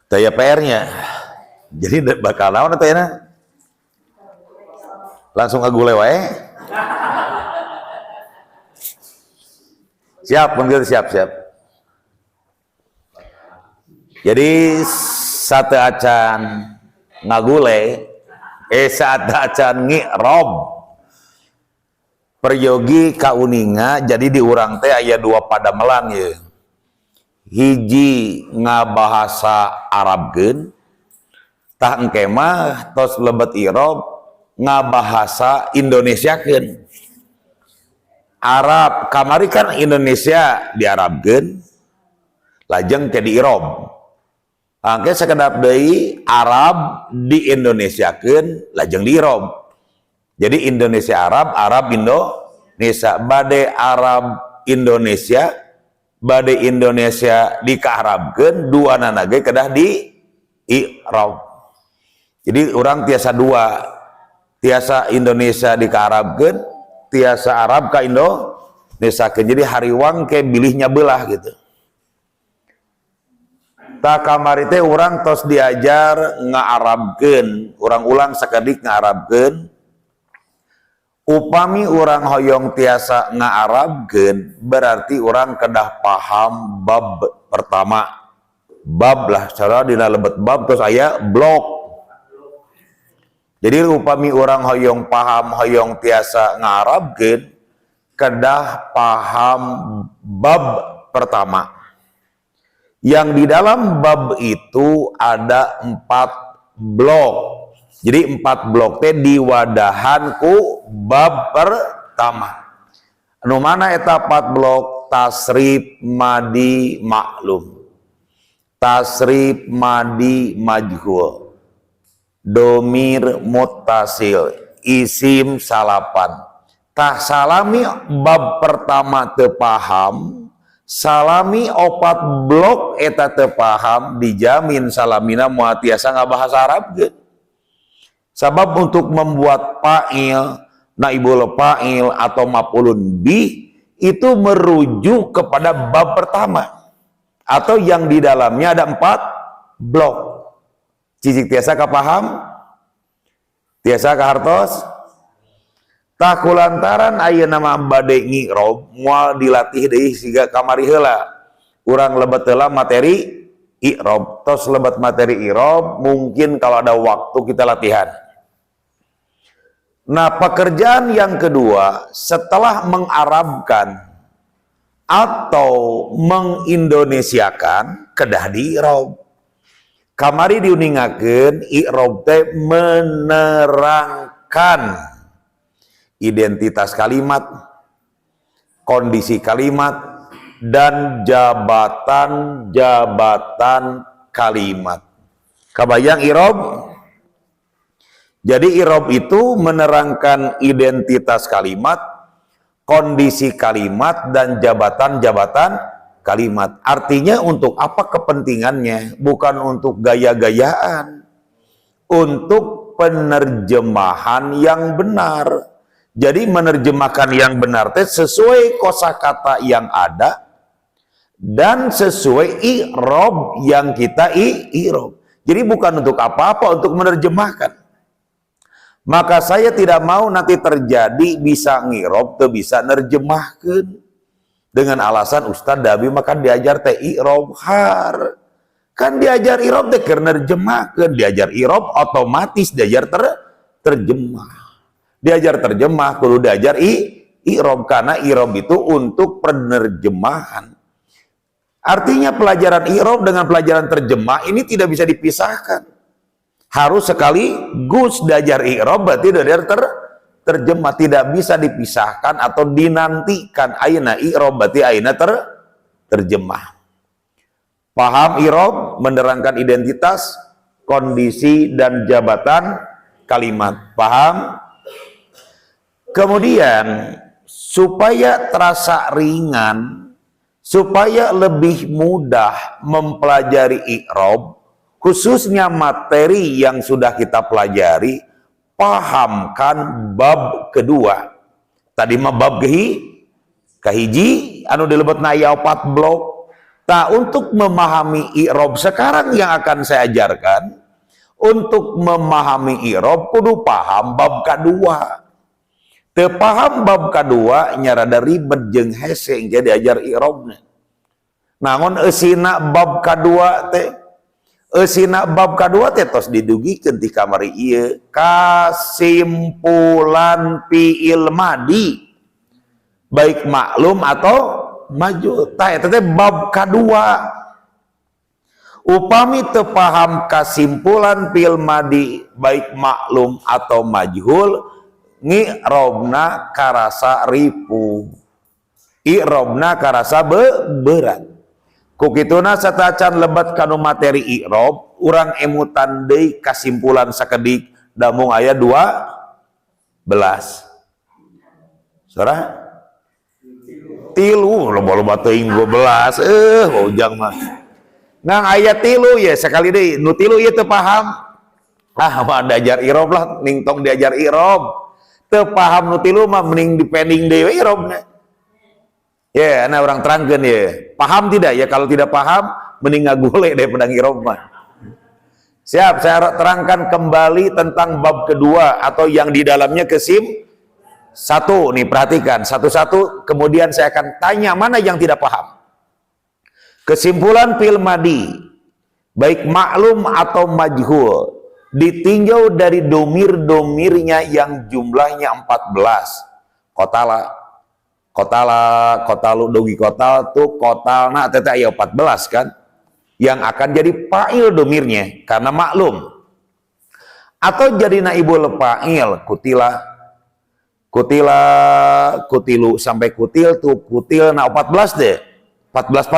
Taya PR-nya. Jadi bakal naon atau ya? Langsung agule wae. Siap, mungkin siap. Jadi sate acan ngagule, sate acan ngi'rob. Peryogi kauninga, jadi di urang teh aya dua padamelan ya. Hiji ngabahasa Arabkeun, tah engke mah tos lebet irob ngabahasa Indonesiakeun. Arab kamari kan Indonesia diarabkeun, lajeng ke di irob. Angke sakedap deui Arab di Indonesiakeun, lajeng di irob. Jadi Indonesia Arab, Arab Indonesia, bade Arab Indonesia, bade Indonesia dikaarabkeun, dua nanage kedah di irob. Jadi orang tiasa dua, tiasa Indonesia dikaarabkeun, tiasa Arab ka Indonesia. Jadi hariwang ke bilihnya belah gitu. Tak kamari teh orang tos diajar ngaarabkeun, orang ulang sakedik ngaarabkeun. Upami orang hoyong tiasa ngaarabkeun, berarti orang kedah paham bab pertama. Bab lah, cara dina lebet bab terus aya blok. Jadi upami orang hoyong paham, hoyong tiasa ngaarabkeun, kedah paham bab pertama. Yang di dalam bab itu ada 4 blok. Jadi 4 blok teh diwadahan ku bab pertama. Anu mana eta 4 blok? Tasrif, madi, maklum. Tasrif, madi, majhul. Domir, muttasil, isim, salapan. Tah salami bab pertama teu paham, salami 4 blok eta teu paham, dijamin salamina moal tiasa ngabahasa Arab ge. Sabab untuk membuat fa'il, naibul fa'il atau maf'ulun bih itu merujuk kepada bab pertama atau yang di dalamnya ada 4 blok. Cicik tiasa kapaham? Tiasa kahartos? Tak kulantaran ayeuna nama bade ngi'rob moal dilatih deui siga kamari heula. Urang lebet heula materi i'rob. Tos lebet materi i'rob, mungkin kalau ada waktu kita latihan. Nah, pekerjaan yang kedua setelah mengarabkan atau mengindonesiakan kedah di i'rob. Kamari diuningakeun i'rob teh menerangkan identitas kalimat, kondisi kalimat, dan jabatan-jabatan kalimat. Kabayang i'rob? Jadi i'rob itu menerangkan identitas kalimat, kondisi kalimat, dan jabatan-jabatan kalimat. Artinya untuk apa kepentingannya? Bukan untuk gaya-gayaan, untuk penerjemahan yang benar. Jadi menerjemahkan yang benar teh sesuai kosakata yang ada dan sesuai i'rob yang kita i'rob. Jadi bukan untuk apa-apa, untuk menerjemahkan. Maka saya tidak mau nanti terjadi bisa ngi'rob teu bisa nerjemahkeun dengan alasan Ustaz Dabi makan diajar teh i'rob har. Kan diajar i'rob teh keur nerjemahkeun, diajar i'rob otomatis diajar terjemah. Diajar terjemah kudu diajar i'rob karena i'rob itu untuk penerjemahan. Artinya pelajaran i'rob dengan pelajaran terjemah ini tidak bisa dipisahkan. Harus sekaligus diajar i'rob berarti diajar terjemah, tidak bisa dipisahkan atau dinantikan. Ayeuna i'rob berarti ayeuna terjemah. Paham i'rob menerangkan identitas, kondisi, dan jabatan kalimat. Paham? Kemudian supaya terasa ringan, supaya lebih mudah mempelajari i'rob, khususnya materi yang sudah kita pelajari, pahamkan bab kedua. Tadi mah bab kahiji anu dilebetna aya 4 blok. Nah, untuk memahami i'rab sekarang yang akan saya ajarkan, untuk memahami i'rab kudu paham bab kedua. Teu paham bab kedua nyarada ribet jeung hese engke diajar i'rabna. Namun eusina bab kedua teh, eusina bab kedua teh tos didugikeun ti kamari ieu kasimpulan fi'il madi baik maklum atau maju. Tah eta teh bab kedua. Upami teu paham kasimpulan fi'il madi baik maklum atau majhul, i'rabna karasa ripu, i'rabna karasa berat. Ku kituna satacan lebat kanu materi i'rab, urang emutan deui kasimpulan sakedik damung aya 12. Saudara? Tilu loba-loba teuing 12 ujang mah. Ngang aya tilu ya sekali deui, nu tilu ieu teu paham. Mah diajar i'rab lah, ning tong diajar i'rab. Teu paham nu tilu mah mending dipending deui i'rabna. Ya, ana orang terangkeun ya. Paham tidak? Ya kalau tidak paham mending ngagule daripada i'rab mah. Siap, saya terangkan kembali tentang bab kedua atau yang di dalamnya kesim satu. Nih perhatikan satu-satu, kemudian saya akan tanya mana yang tidak paham. Kesimpulan fi'il madi baik maklum atau majhul ditinjau dari domir-domirnya yang jumlahnya 14. Kotalu dogi kotal tuh kotalna teh aya 14 kan, yang akan jadi fa'il domirnya karena maklum, atau jadi naibul fa'il kutilu sampai kutil tuh kutil na 14 deh, 14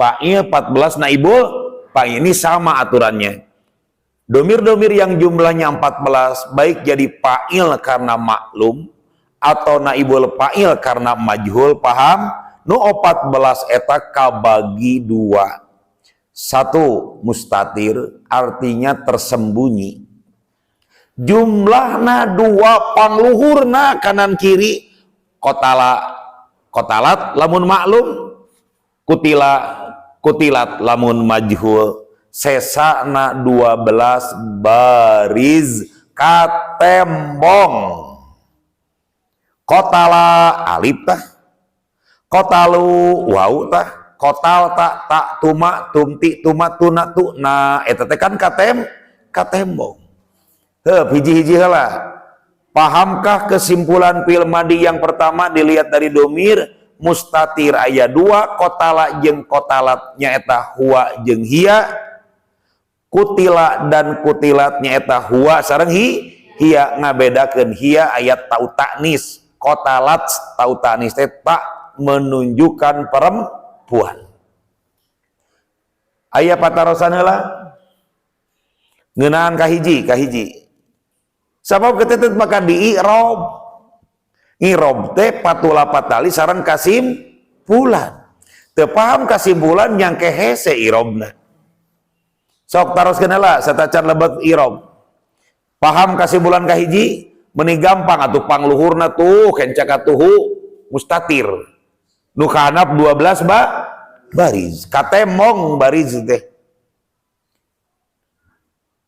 fa'il, 14 naibul fa'il. Ini sama aturannya. Domir-domir yang jumlahnya 14 baik jadi fa'il karena maklum atau naibul fa'il karena majhul, paham? Nu 14 eta kabagi 2. 1 mustatir artinya tersembunyi. Jumlahna 2 pangluhurna kanan kiri, kotalat lamun maklum, kutilat lamun majhul. Sesana 12 bariz katembong. Kotala alif tah, kotalu wau tah, kotal tak tuma tumti tuma tuna tu. Nah eta teh kan katembong. Teu hiji-hiji heula. Pahamkah kesimpulan fi'il madi yang pertama dilihat dari domir mustatir aya 2, kotala jeung kotalatnya eta huwa jeung hiya, kutila dan kutilatnya eta huwa sareng hiya, ngabedakeun hiya ayat tau ta'nis, kotalat tau ta'nis teh tak menunjukkan perempuan. Aya patarosan heula ngeunaan kahiji. Sabab ketetet maka di i'rab teh patula patali sareng kasimpulan. Teu paham kasimpulan nyangke hese i'rabna. Sok taroskeun heula satacan lebet i'rab. Paham kasimpulan kahiji meuni gampang atuh pangluhurna tuh kencak atuh mustatir. Nu kahanap 12 bariz. Katembong bariz teh.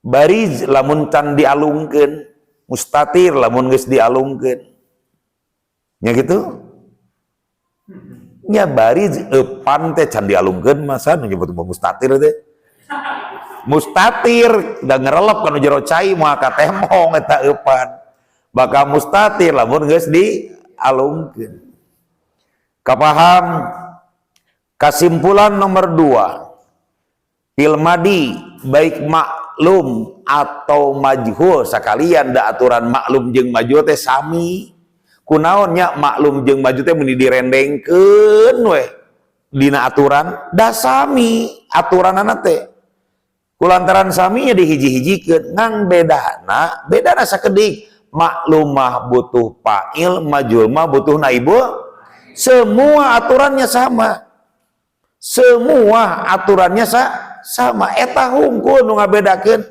Bariz lamun can dialungkeun, mustatir lamun geus dialungkeun. Nya gitu? Nya bariz eupan teh can dialungkeun masa nu nyebut mustatir teh. Mustatir da ngerelep kana jero cai moal katembong eta eupan. Baka mustatir lamun geus dialungkeun. Kapaham? Kesimpulan nomor 2. Fi'il madi baik maklum atau majhul sakalian da aturan maklum jeung majhul teh sami. Kunaon nya maklum jeung majhul teh meni direndengkeun we dina aturan da sami aturanana teh. Kulantaran sami nya dihiji-hijikeun ngan bedana sakedik. Maklum mah butuh fa'il, majhul mah butuh naibul. Semua aturannya sama. Semua aturannya sama. Eta hungkul nu ngabedakeun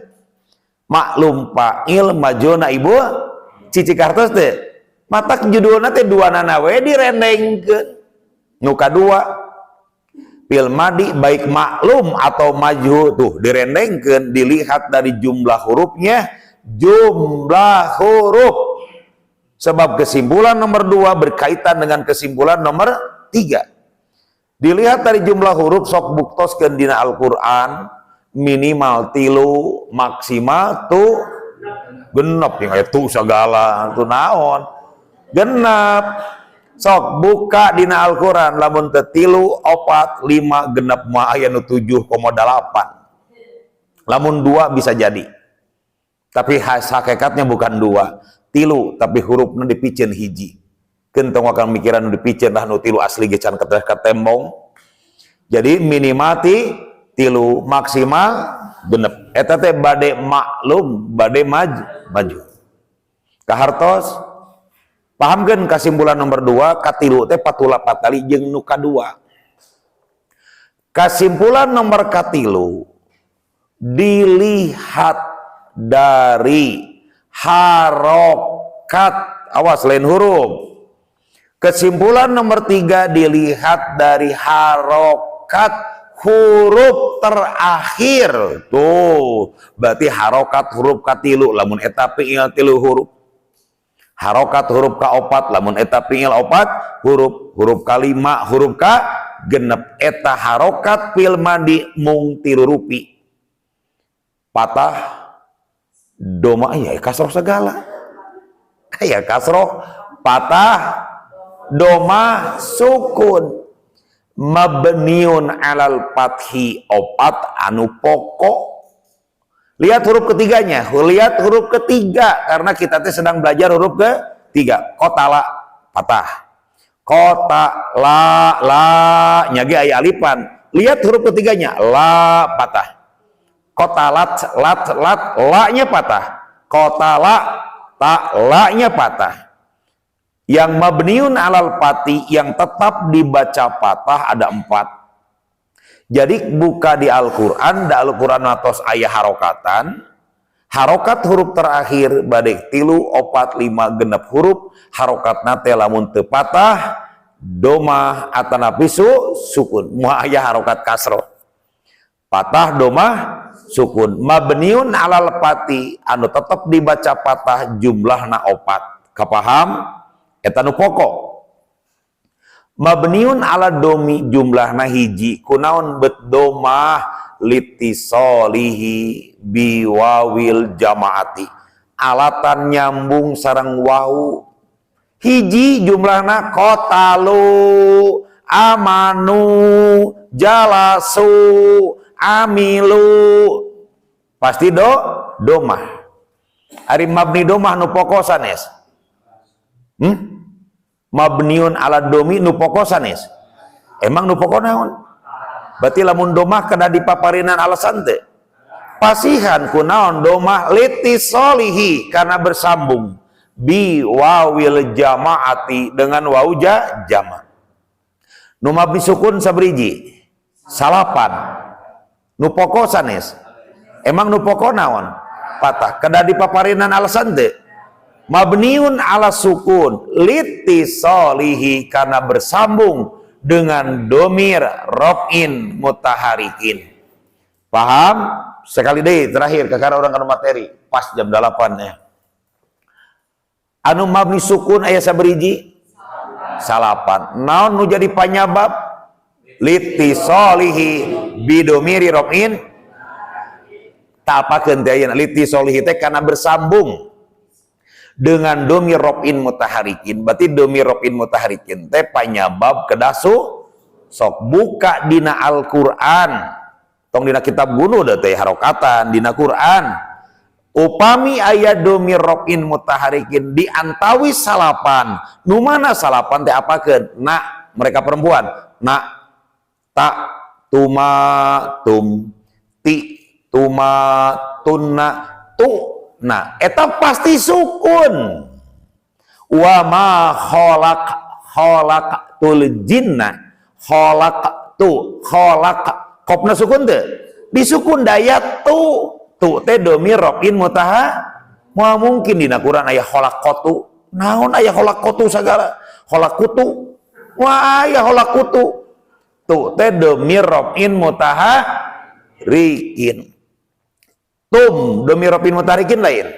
maklum fa'il, majhul naibul. Cici kartos teh matak judulna teh duanana we direndengkeun. Nu kadua fil madi baik maklum atau majhul tuh direndengkeun dilihat dari jumlah hurufnya, jumlah huruf. Sebab kesimpulan nomor 2 berkaitan dengan kesimpulan nomor 3. Dilihat dari jumlah huruf sok buktoskeun dina Al-Qur'an minimal 3 maksimal tuh genep yang itu segala tuh naon genep. Sok buka dina Al-Quran lamun teu 3, 4, 5 genep mah aya nu 7,8. Lamun 2 bisa jadi. Tapi hakikatnya bukan 2, 3 tapi hurufna dipicen hiji. Keun tong akan mikiran nu dipicen dah nu 3 asli ge can ketembong. Jadi minimati 3 maksimal genep. Eta teh bade maklum, bade maju. Kahartos pahamkeun kesimpulan nomor 2 katilu teh patulapat kali jeung nu kadua. Kesimpulan nomor katilu dilihat dari harokat, awas lain huruf. Kesimpulan nomor 3 dilihat dari harokat huruf terakhir. Tuh, berarti harokat huruf katilu lamun eta fiil 3 huruf. Harokat huruf ka 4 lamun eta fiil 4 huruf, huruf ka 5 huruf ka genep. Eta harokat fil madi mung 3 rupi. Patah doma ya kasroh segala. Kayak kasroh patah doma sukun mabniun alal fathi 4 anu pokok. Lihat huruf ketiganya, lihat huruf ketiga karena kita sedang belajar huruf ketiga. Kotala patah, kota la nyage aya alipan. Lihat huruf ketiganya, la patah. Kotalat lat la-nya patah. Kotala ta la-nya patah. Yang mabniun alal fathi yang tetap dibaca patah ada 4. Jadi buka di Al-Quran, da Al-Quran atos ayah harokatan, harokat huruf terakhir badek 3, 4, 5 genep huruf, harokat nate lamun teu patah, doma atanapisu sukun, mua ayah harokat kasroh, patah doma sukun, mabniun alal fathi anu tetap dibaca patah jumlahna 4. Kapaham? Eta nu pokok. Mabniun ala domi jumlahna hiji kunaon bet domah litisolihi biwawil jamaati alatan nyambung sareng wau hiji jumlahna kotalu amanu jalasu amilu pasti domah ari mabni domah nu pokok sanes mabniun ala domi nu pokok sanes. Emang nu pokok naon? Berarti lamun domah kada dipaparinan alasan teh. Pasihan kunaon domah litisolihi karena bersambung bi wawil jamaati dengan waw jama. Nu mabni sukun sabriji? Salapan. Nu pokok sanes. Emang nu pokok naon? Patah. Kada dipaparinan alasan teh. Mabniun ala sukun litisolihi karena bersambung dengan domir robin mutaharikin. Paham? Sekali deh terakhir kakara orang anu materi pas jam 8 ya. Anu mabni sukun aya saberiji? Salapan. Naon nu jadi panyabab? Litisolihi bidomiri robin. Tapakeun teh ayeuna litisolihi teh karena bersambung dengan domir robin mutaharikin. Berarti domir robin mutaharikin teh panyabab kedasu sok buka dina Al-Qur'an tong dina kitab gunu da teh harokatan dina Qur'an upami aya domir robin mutaharikin di antawi salapan nu mana salapan teh apakeun na mereka perempuan na ta tuma tum ti tuma tunna tu. Nah, eta pasti sukun. Wa ma khalaqtul jinna khalaq kopna sukun teh. Disukun daya tu teh domir robin moal mungkin dina Quran aya khalaqatu. Naon aya khalaqatu sagala? Khalaqtu. Wah aya khalaqtu. tu teh domir rofin mutaharikin. Tum domir rofin mutaharikin lain.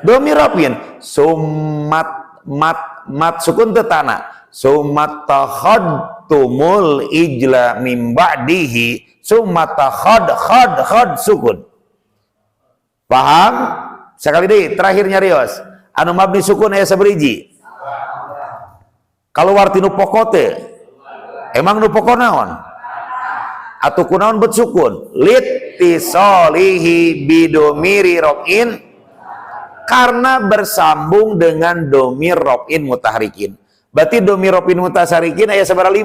Domir rofin sumat mat sukun tetana sumat takhadtumul ijla min ba'dihi sumat khad sukun. Paham? Sekali deh terakhir nyarios anu mabni sukun aya saberiji. Kalau warti nu pokote emang nu pokok naon? Atuh kunaon bet sukun? Litisolihi bidomiri rofin, karena bersambung dengan domir rofin mutaharikin. Berarti domir rofin mutaharikin aya sabaraha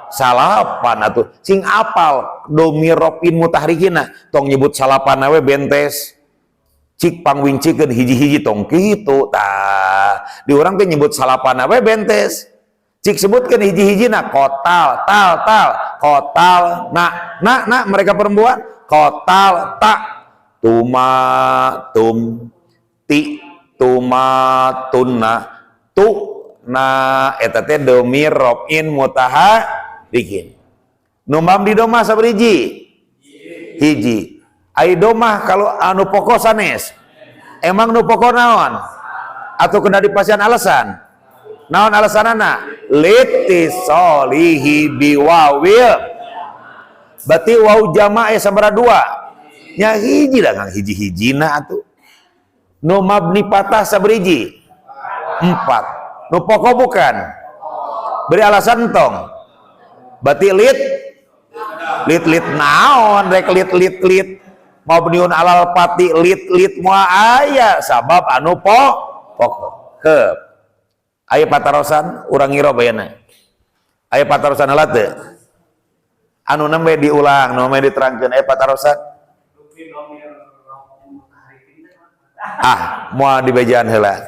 5? Salapan atuh. Sing apal domir rofin mutaharikin tong nyebut salapan we bentes. Cik pangwincikeun hiji-hiji tong kitu tah. Di urang teh nyebut salapan we bentes. Cik sebutkeun hiji-hijina kotal kotal na mereka perempuan kotal tak tum ti tunna tu na eta teh domir rofin mutaharikin. Nu mabni domah saberiji? Hiji. Ai domah kalau anu pokok sanes. Emang nu pokok naon? Atau kena dipasihan alasan? Naon alasanana? Litisolihi biwawil. Berarti waw jama' sabaraha 2? Nya hiji da kang hiji-hijina atuh. Nu mabni patah saberiji? 4. Nu pokok bukan? Beri alasan tong. Berarti lit naon rek lit mabniun alal pati lit moal aya sabab anu pokok. Aya patarosan urang ngira bayana. Aya patarosan heula teu? Anu nembe diulang, nu nembe diterangkeun aya patarosan. Moal dibejaan heula.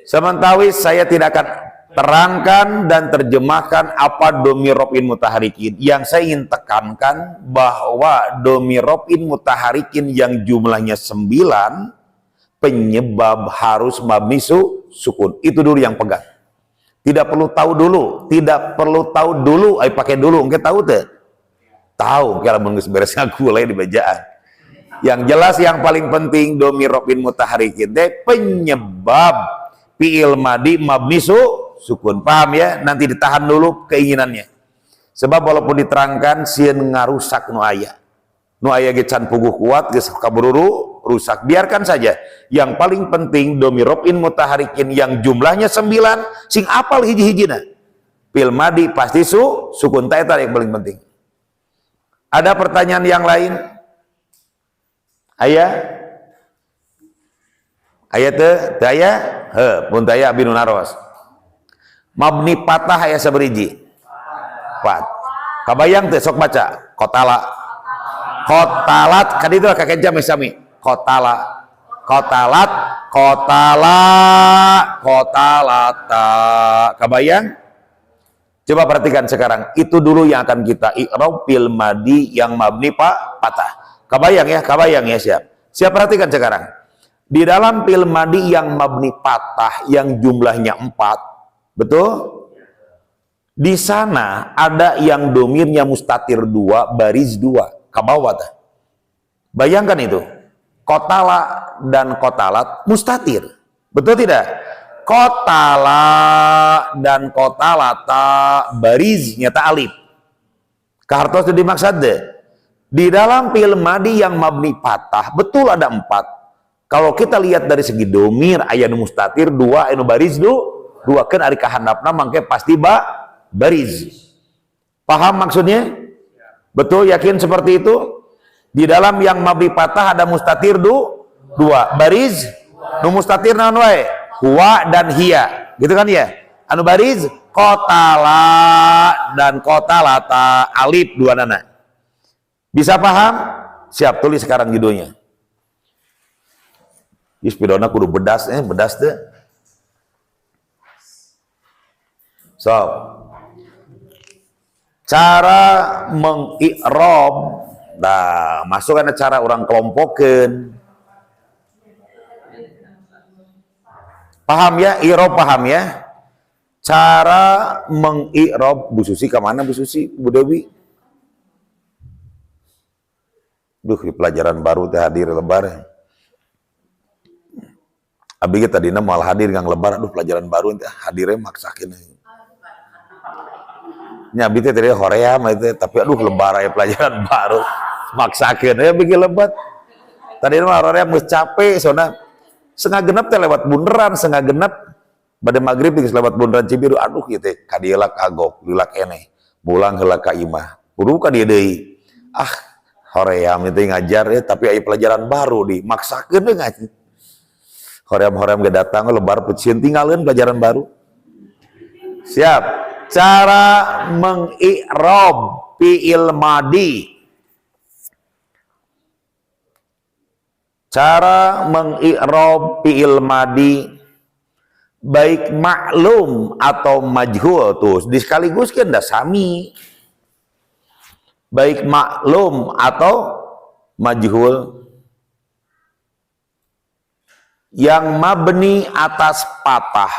Sementawis saya tidak akan terangkan dan terjemahkan apa domir rofin mutaharikin. Yang saya ingin tekankan bahwa domir rofin mutaharikin yang jumlahnya 9 penyebab harus mabni sukun. Itu dulu yang pegang. Tidak perlu tahu dulu, pakai dulu, engke tahu teh. Tahu kalau mun geus beres ngagulai di bejaan. Yang jelas yang paling penting domir rofin mutaharikin teh penyebab fi'il madi mabni sukun. Paham ya? Nanti ditahan dulu keinginannya. Sebab walaupun diterangkan sieun ngarusak nu aya. Nu aya ge can puguh kuat geus kabururu rusak. Biarkan saja. Yang paling penting domir rofin mutaharikin yang jumlahnya 9 sing apal hiji-hijina. Fi'il madi pasti sukun ta eta yang paling penting. Ada pertanyaan yang lain? Aya teu? Teu aya? Mun teu aya abdi nu naros. Mabni patah aya saberiji? 4. Kabayang teu sok baca? Kotalat kan itu kakek jam sami. Kotalata. Kabayang? Coba perhatikan sekarang. Itu dulu yang akan kita i'rab fil madi yang mabni patah. Kabayang ya siap. Siap perhatikan sekarang. Di dalam fil madi yang mabni patah yang jumlahnya 4, betul? Di sana ada yang domirnya mustatir 2, baris 2. Kabawat. Bayangkan itu. Kotala dan kotalat mustatir. Betul tidak? Kotala dan kotalata baris nyata alif. Kahartos itu dimaksud deh. Di dalam fi'il madi yang mabni patah betul ada 4. Kalau kita lihat dari segi domir aya nu mustatir 2, anu baris 2 kan ari kahandapna mangke pasti baris. Paham maksudnya? Betul, yakin seperti itu? Di dalam yang mabni patah ada mustatir 2, baris nu mustatir naon wae? Huwa dan hiya. Gitu kan ya? Anu baris kotala dan kotalata alif 2 nana. Bisa paham? Siap, tulis sekarang judulnya. Ispidona kudu bedas deh. So, cara mengi'rab, masukkan cara orang kelompokin. Paham ya? I'rab paham ya? Cara mengi'rab Bu Susi kemana Bu Susi? Bu Dewi? Duh, di pelajaran baru teh hadir lebaran. Abi kita tadi mal hadir ngang lebaran, aduh pelajaran baru teh hadirnya maksakin. Nya abi teh tadi Korea mah itu, tapi aduh lebaran ya pelajaran baru maksakin ya bikin lebat. Tadi mah Korea geus capek soalnya setengah genep teh lewat bundaran, setengah genep pada maghrib geus lewat bundaran Cibiru, aduh ieu teh ka dieu lah kagok, lilak eneh. Pulang heula ka imah. Kudu ka dieu deui. Ah, Korea minta ngajar ya, tapi aya pelajaran baru di maksakeun deui ngaji. Hoream-hoream gak datang lebar pecieun tinggalin pelajaran baru. Siap. Cara mengi'rab fi'il madi. Cara mengi'rab fi'il madi baik maklum atau majhul tuh disekaligus kan dah sami. Baik maklum atau majhul yang mabni atas patah.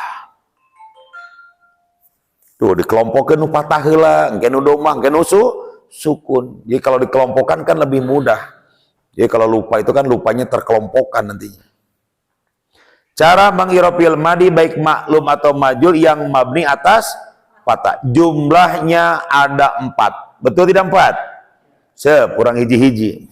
Tuh dikelompokkan nu patah heula, engke nu domah, engke nu sukun. Jadi kalau dikelompokkan kan lebih mudah. Jadi kalau lupa itu kan lupanya terkelompokkan nantinya. Cara mengi'rab fi'il madi baik maklum atau majhul yang mabni atas patah. Jumlahnya ada 4. Betul tidak 4? Kurang hiji-hiji.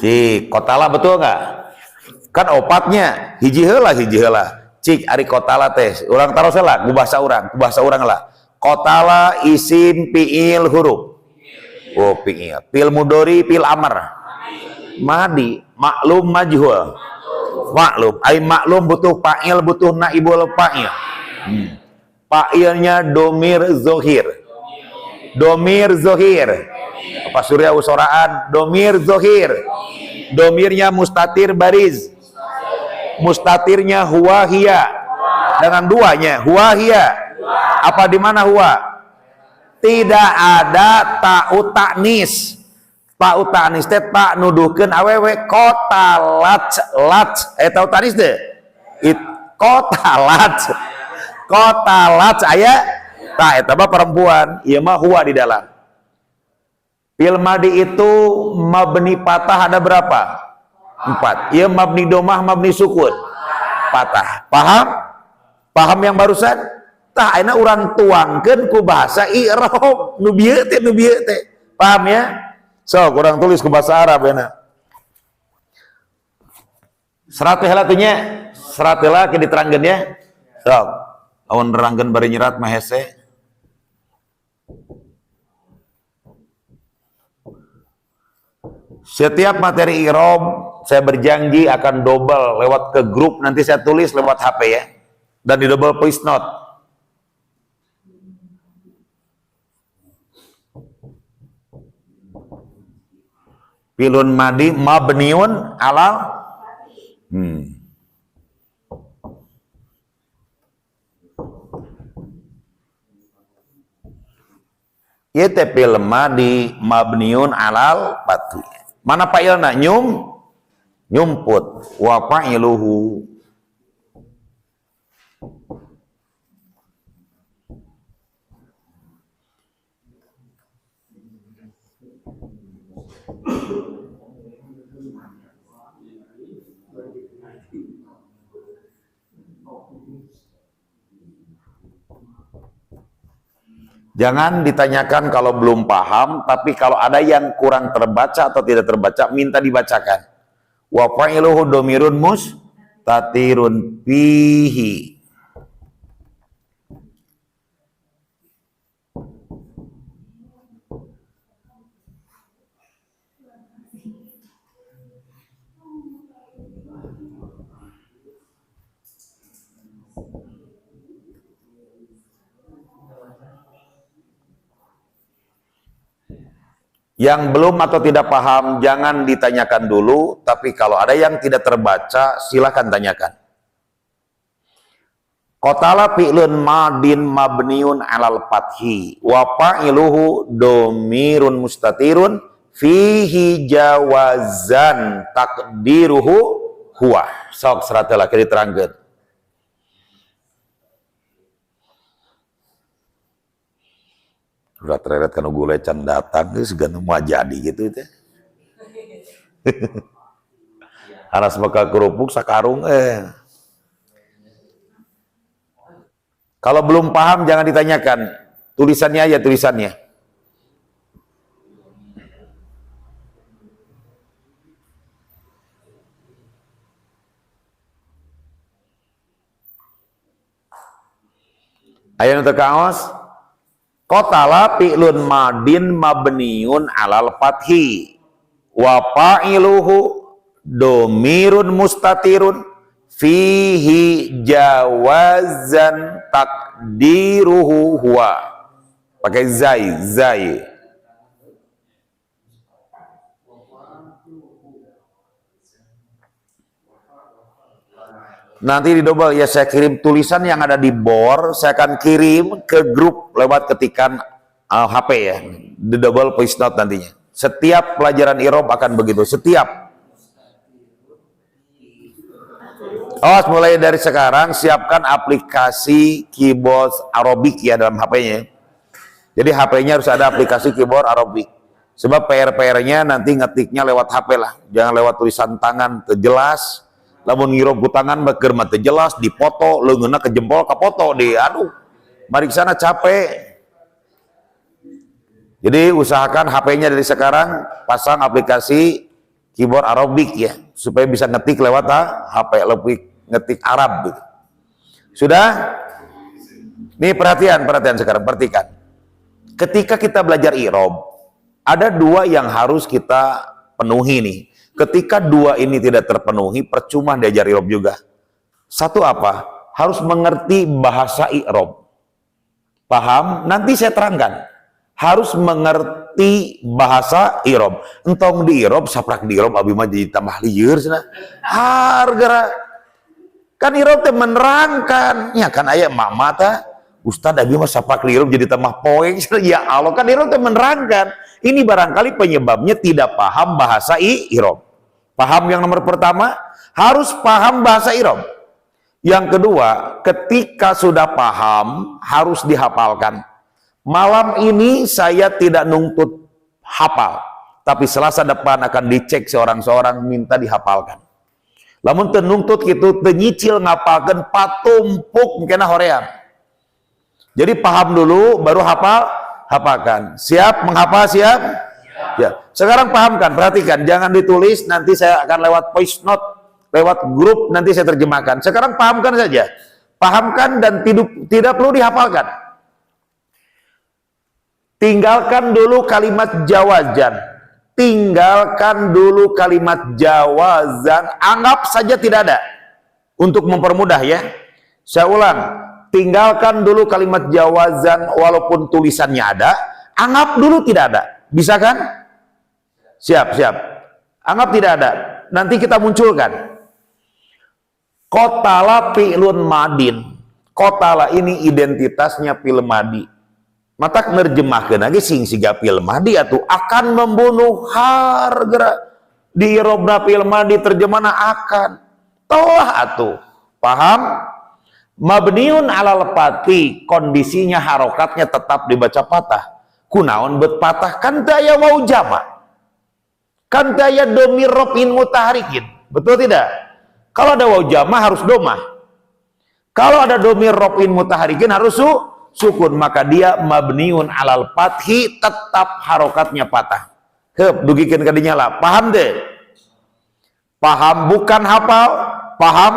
Cik, kotala betul nggak? Kan opatnya hiji heula. Cik ari kotala teh, urang taros lah, ku bahasa urang lah. Kotala isim fiil huruf. Oh, fiil. Fiil mudhari, fiil amr. Madi, maklum majhul. Maklum, ai maklum butuh fa'il, butuh naibul fa'il. Fa'ilnya domir zohir. Domir zohir. Apa surya usoraan? Domir zohir. Domirnya mustatir bariz. Mustatirnya huwa hiya. Dengan duanya huwa hiya. Apa di mana huwa? Tidak ada ta'u ta'nis. Ta'u ta'nis teh tak nuduhkeun awewe kotalat lat. Ta'u ta'nis teh. Kotalat aya ta eta mah perempuan, ieu mah huwa di dalam. Fi'il madi itu mabni patah ada berapa? 4. Ieu mabni domah, mabni sukun. Patah. Paham? Paham yang barusan? Tah ayeuna urang tuangkeun ku bahasa i'rab nu bieu teh. Paham ya? So, kurang tulis ku bahasa Arab euna. Serat heula teh nya. Serat heula ke diterangkeun ya. Sok. Awan nerangkeun bari nyerat mah hese. Setiap materi i'rab saya berjanji akan double lewat ke grup, nanti saya tulis lewat HP ya. Dan di double voice note. Fi'lun madi mabniun alal ieu teh fi'il madi mabniun alal fathi. Mana fa'ilna? Nyumput. Wa fa'iluhu. Jangan ditanyakan kalau belum paham, tapi kalau ada yang kurang terbaca atau tidak terbaca, minta dibacakan. Wa fa'iluhu domirun mustatirun fihi. Yang belum atau tidak paham jangan ditanyakan dulu, tapi kalau ada yang tidak terbaca silakan tanyakan. Qatala fi'lun madin mabniun alal fathi wa fa'iluhu domirun mustatirun fihi jawazan takdiruhu huwa. Sok seratelah ke diterangkeun. Udah tereret kan gule can datang geus gana moal jadi gitu teh. Anas bakal kerupuk sakarung Kalau belum paham jangan ditanyakan. Tulisannya aja tulisannya. Ayo nu teu kaos. Qatala fi'lun madin mabniun alal fathi wa fa'iluhu domirun mustatirun fihi jawazan takdiruhu huwa. Pakai zai. Nanti di double ya, saya kirim tulisan yang ada di bor, saya akan kirim ke grup lewat ketikan HP ya, di double voice note nantinya. Setiap pelajaran irob akan begitu, setiap. Mulai dari sekarang siapkan aplikasi keyboard Arabic ya dalam HP-nya. Jadi HP-nya harus ada aplikasi keyboard Arabic. Sebab PR-nya nanti ngetiknya lewat HP lah, jangan lewat tulisan tangan terjelas. Lamun ngirob ku tangan beker mah teu jelas, dipoto leungeunna ke jempol kapoto di aduh. Mari ke sana capek. Jadi usahakan HP-nya dari sekarang pasang aplikasi keyboard Arabic ya, supaya bisa ngetik lewat HP lebih ngetik Arab gitu. Sudah? Nih perhatian sekarang, perhatikan. Ketika kita belajar irob, ada dua yang harus kita penuhi nih. Ketika dua ini tidak terpenuhi, percuma diajar irob juga. Satu apa? Harus mengerti bahasa irob. Paham? Nanti saya terangkan. Harus mengerti bahasa irob. Entong di irob, saprak di irob, abi mah jadi tambah lieur cenah. Hargara. Kan irob teh menerangkan. Ya kan aya mama teh, Ustad abi mah saprak di irob jadi tambah poeng. Ya Allah, kan irob teh menerangkan. Ini barangkali penyebabnya tidak paham bahasa irob. Paham yang nomor pertama? Harus paham bahasa irob. Yang kedua, ketika sudah paham, harus dihafalkan. Malam ini saya tidak nuntut hafal, tapi Selasa depan akan dicek seorang-seorang minta dihafalkan. Lamun teu nuntut kitu, teu nyicil ngapalkeun patumpuk kena hoream. Jadi paham dulu baru hafalkan. Siap menghafal, siap? Ya. Sekarang pahamkan, perhatikan, jangan ditulis, nanti saya akan lewat voice note, lewat grup nanti saya terjemahkan. Sekarang pahamkan saja. Pahamkan dan tidak perlu dihafalkan. Tinggalkan dulu kalimat jawazan. Tinggalkan dulu kalimat jawazan, anggap saja tidak ada. Untuk mempermudah ya. Saya ulang, tinggalkan dulu kalimat jawazan walaupun tulisannya ada, anggap dulu tidak ada. Bisa kan? Siap. Anggap tidak ada. Nanti kita munculkan. Qatala fi'lun madin. Qatala ini identitasnya fi'il madi. Matak nerjemahkeun lagi sing siga fi'il madi atuh akan membunuh hargera. Di irobna fi'il madi terjemahna akan. Tolah atuh. Paham? Mabniun alal fathi, kondisinya harokatnya tetap dibaca patah. Kunaon bet patah kan daya wau jama, kan daya domir robin mutaharikin, betul tidak? Kalau ada wau jama harus domah, kalau ada domir robin mutaharikin harus sukun, maka dia mabniun alal fathi, tetap harokatnya patah. Dugikan kadinya lah, paham deh? Paham bukan hafal, paham?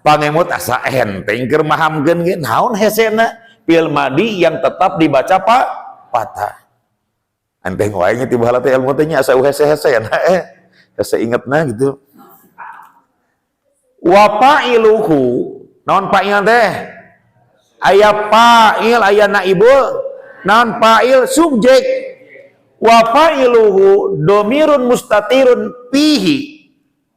Pangemut asa enteng keur mahamkeun ge naon hesena fi'il madi yang tetap dibaca patah. Enteng wae nya tiba teh ilmu teh nya asa hese-hese na hese ingetna gitu. Wa fa'iluhu, naon fa'il teh? Aya fa'il, aya naibul, naon fa'il subjek. Wa fa'iluhu domirun mustatirun fihi,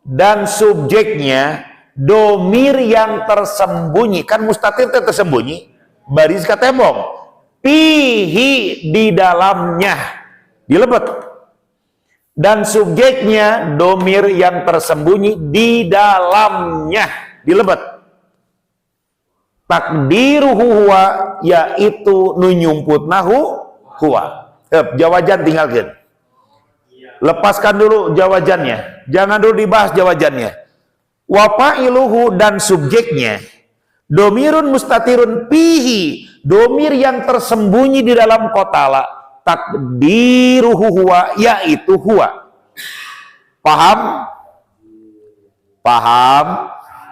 dan subjeknya domir yang tersembunyi. Kan mustatir itu tersembunyi, baris katembong, fihi di dalamnya, dilebet. Dan subjeknya domir yang tersembunyi di dalamnya, dilebet. Takdiruhu huwa, yaitu nunyumputnahu huwa. Jawajan tinggalkan. Lepaskan dulu jawajannya. Jangan dulu dibahas jawajannya. Wa fa'iluhu, dan subjeknya domirun mustatirun fihi, domir yang tersembunyi di dalam kotala. Takdiruhu huwa, yaitu huwa. Paham? Paham?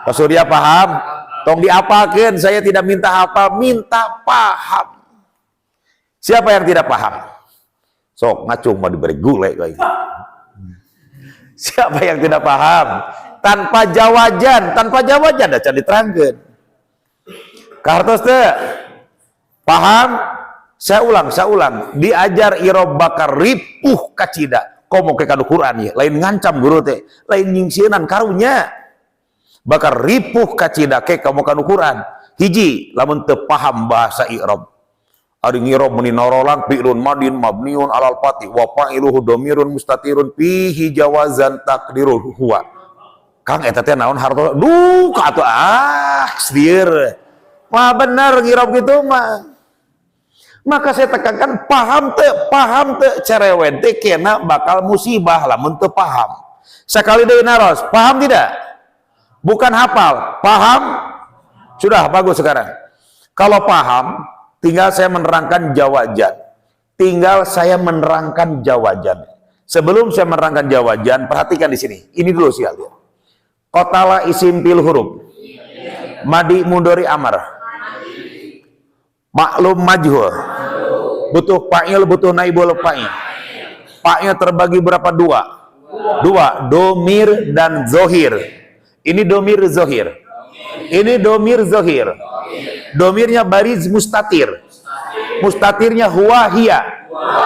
Pak Surya paham? Tong diapakan, saya tidak minta apa, minta paham. Siapa yang tidak paham? Sok ngacung mau diberi gulai lagi. Siapa yang tidak paham? Tanpa jawajan dah cari diterangkan. Kartos teh paham? Saya ulang. Diajar irob bakar ripuh kacida. Komo ke kadu Quran ya. Lain ngancam guru teh, lain nyingsieunan karunya. Bakar ripuh kacida ke kamu kadu Quran. Hiji, lamun teu paham bahasa irob. Ari ngirob meni norolang fi'lun madin mabniun alal fatih wa fa'iluhu domirun mustatirun fihi jawazan takdirul huwa. Kang eta teh naon harto duh ka atuh stir. Mah bener ngirob gitu mah. Maka saya tekankan paham teu cerewet teh kena bakal musibah lamun teu paham. Sekali deui naros, paham tidak? Bukan hafal, paham? Sudah bagus sekarang. Kalau paham, tinggal saya menerangkan jawajan. Sebelum saya menerangkan jawajan, perhatikan di sini. Ini dulu sih lihat. Qatala isim fil huruf. Madi mudhari amar. Maklum majhul. Butuh fa'il, butuh naibul fa'il. Fa'il terbagi berapa? Dua. Domir dan zohir. Ini domir zohir. Ini domir zohir. Domirnya bariz mustatir. Mustatirnya huwa hiya.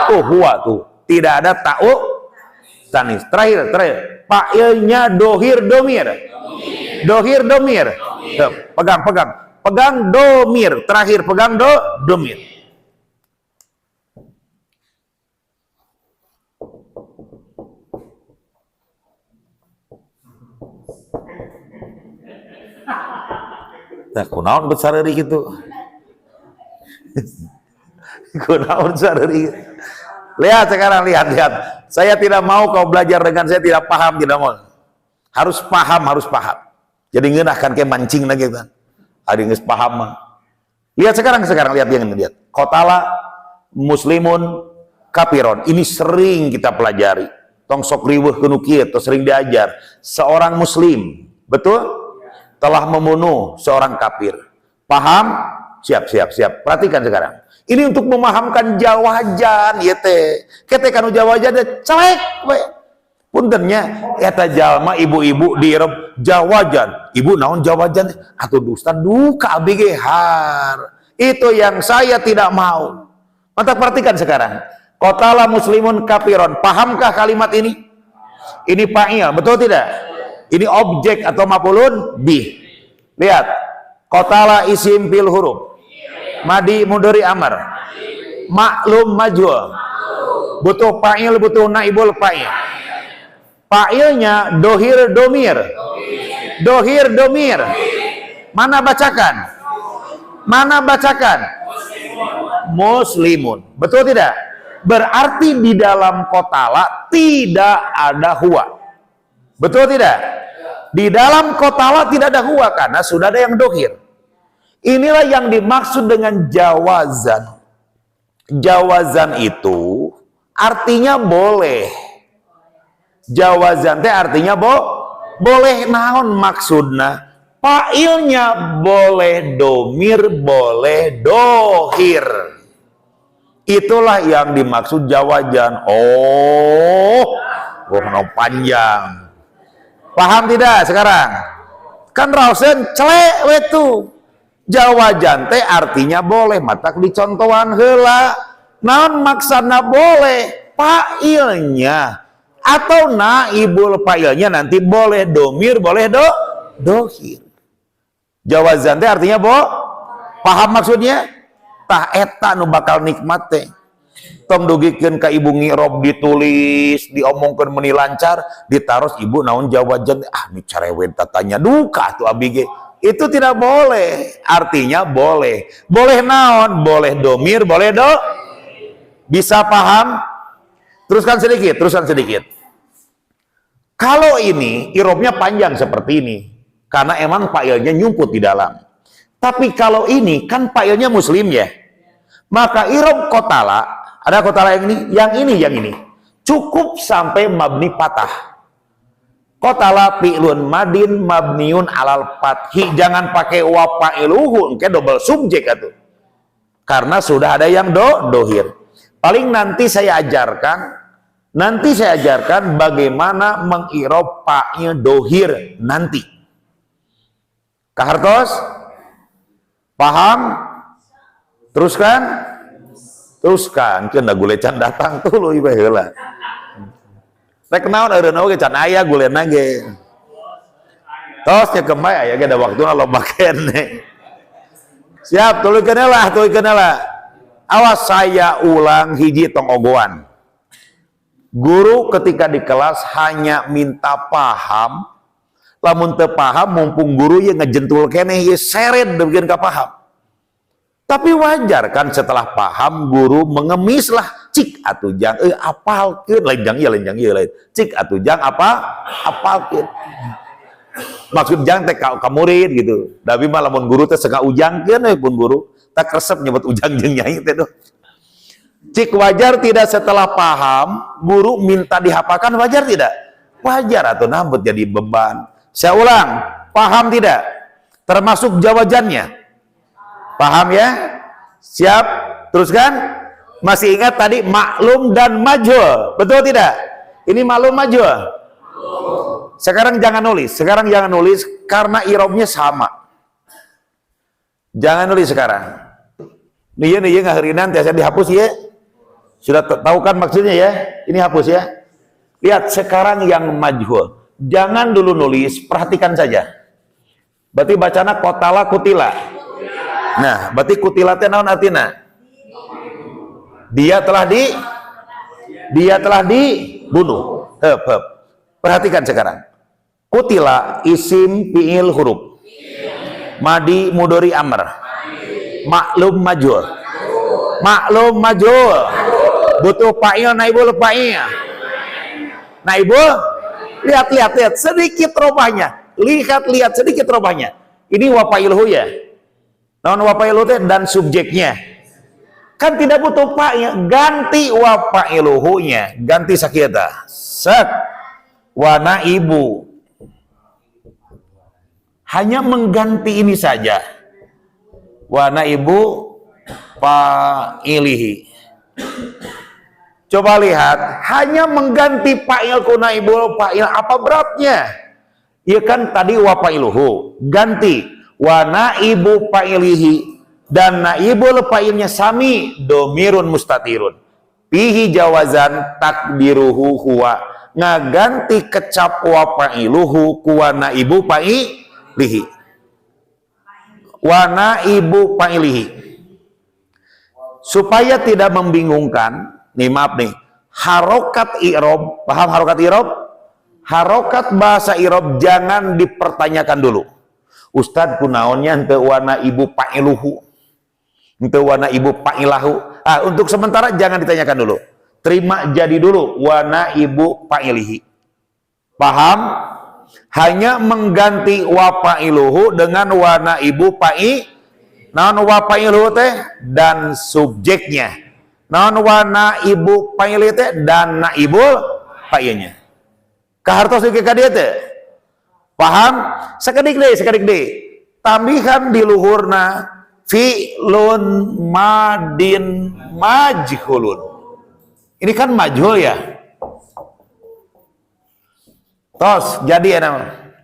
Tuh huwa tuh. Tidak ada ta'u tanis. Terakhir. Fa'ilnya dohir domir. Dohir domir. Pegang. Pegang domir. Terakhir pegang domir. Nah, kunaon besar dari gitu. Kunaon besar dari. Lihat sekarang, lihat. Saya tidak mau kau belajar dengan saya tidak paham, tidak mau. Harus paham. Jadi ngeunahkan ke mancing lagi kan. Ada geus paham mah. Lihat sekarang lihat yang lihat. Qatala muslimun kafiron. Ini sering kita pelajari. Tong sok riweuh keunu kieu, sering diajar. Seorang muslim, betul? Telah membunuh seorang kafir. Paham? Siap. Perhatikan sekarang. Ini untuk memahamkan jawajan ya teh. Kete kanu jawajan teh celek we. Puntennya eta jalma ibu-ibu di Arab jawajan. Ibu naon jawajan? Atuh dusta duka abdi ge har. Itu yang saya tidak mau. Mantap, perhatikan sekarang. Qatala muslimun kafiron. Pahamkah kalimat ini? Ini fa'il, betul tidak? Ini objek atau maf'ulun bih. Lihat. Qatala isim fil huruf. Madi mudhari amar. Maklum majhul. Butuh fa'il, butuh naibul fa'il. Fa'ilnya dohir domir. Dohir domir. Mana bacakan? Muslimun. Betul tidak? Berarti di dalam qatala tidak ada huwa. Betul tidak? Di dalam qatala tidak ada huwa karena sudah ada yang dohir. Inilah yang dimaksud dengan jawazan. Jawazan itu artinya boleh. Jawazan teh artinya boleh naon maksudna? Fa'ilnya boleh domir, boleh dohir. Itulah yang dimaksud jawazan. Oh, panjang. Paham tidak sekarang? Kan rausen celek wetu. Jawajan teh artinya boleh, matak dicontohan heula. Naon maksana boleh? fa'ilnya atau naibul fa'ilnya nanti boleh domir, boleh dohir. Jawazan teh artinya paham maksudnya? Tah eta nu bakal nikmat teh. Tong dugikeun ka ibu ngirob ditulis, diomongkeun meuni lancar, ditaros ibu naon jawazan, nu carewen tatanya duka tuh abi ge. Itu tidak boleh. Artinya boleh. Boleh naon? Boleh domir, boleh Bisa paham? Teruskan sedikit. Kalau ini irobnya panjang seperti ini, karena emang fa'ilnya nyumput di dalam. Tapi kalau ini kan fa'ilnya muslim ya, maka irob kotala, ada kotala yang ini, cukup sampai mabni patah. Kotala fi'lun madin mabniun alal fathi, jangan pakai wa fa'iluhu, engke double subjek atuh. Karena sudah ada yang dohir. Paling nanti saya ajarkan bagaimana mengirob fa'il dohir nanti. Kahartos? Paham? Teruskan, kena gulecan datang tuh ieu heula. Rek naon eureun oge can aya gulena ge. Tos nya kembali aya ge da waktuna loba keneh. Siap, tulikeun lah. Awas saya ulang hiji tong ogoan. Guru ketika di kelas hanya minta paham, lamun teu paham mumpung guru ye ngejentul keneh ye seret bikin ka paham. Tapi wajar kan setelah paham guru mengemislah, cik atuh jang apalkeun, lain jang ieu lain. Cik atuh jang apalkeun. Maksud jang teh ka murid gitu. Tapi mah lamun guru teh sega ujangkeun pun guru tak resep nyebut ujang jeung nyai teh doh. Cik wajar tidak setelah paham guru minta dihafalkan, wajar tidak? Wajar atau nambut jadi beban. Saya ulang, paham tidak? Termasuk jawabannya. Paham ya? Siap? Teruskan. Masih ingat tadi maklum dan majhul, betul tidak? Ini maklum majhul. Sekarang jangan nulis karena irobnya sama. Jangan nulis sekarang. Nih ngaheureunana teh dihapus ya. Sudah tahu kan maksudnya ya? Ini hapus ya. Lihat sekarang yang majhul. Jangan dulu nulis, perhatikan saja. Berarti bacana kotala kutila. Nah, berarti kutila teh naon artina? Dia telah dibunuh. Perhatikan sekarang. Kutila isim fi'il huruf. Madi mudori amr. Maklum majhul. Butuh fa'il naibul fa'il. Naibul, lihat sedikit robahnya. Lihat sedikit robahnya. Ini wa fa'ilhu ya. Naon wa fa'ilhu teh dan subjeknya. Kan tidak butuh fa'il, ganti wa fa'iluhu-nya, ganti sakieu tah. Set. Wa naibu. Hanya mengganti ini saja. Wa naibu fa'ilihi. Coba lihat, hanya mengganti fa'il ku naibul fa'il, apa beratnya? Ya kan tadi wa fa'iluhu, ganti wa naibu fa'ilihi, dan naibul fa'ilnya sami domirun mustatirun. Fihi jawazan takdiruhu huwa, ngaganti kecap wa fa'iluhu ku wa naibu fa'ilihi. Wa naibu fa'ilihi. Supaya tidak membingungkan, nih maaf nih, harokat i'rob, paham harokat i'rob? Harokat bahasa i'rob jangan dipertanyakan dulu. Ustadz kunaonnya henteu wana ibu fa'iluhu, henteu wana ibu fa'ilahu. Untuk sementara jangan ditanyakan dulu. Terima jadi dulu wana ibu fa'ilihi. Paham? Hanya mengganti wa fa'iluhu dengan wana ibu fa'iluhu. Naon wa fa'iluhu teh dan subjeknya. Naon wa naibu fa'il teh dan naibul fa'ilnya. Kahartos ke ka dieu teh. Paham? Sakedik deui. Tambihan di luhurna fi'lun madin majhulun. Ini kan majhul ya. Tos jadi nama.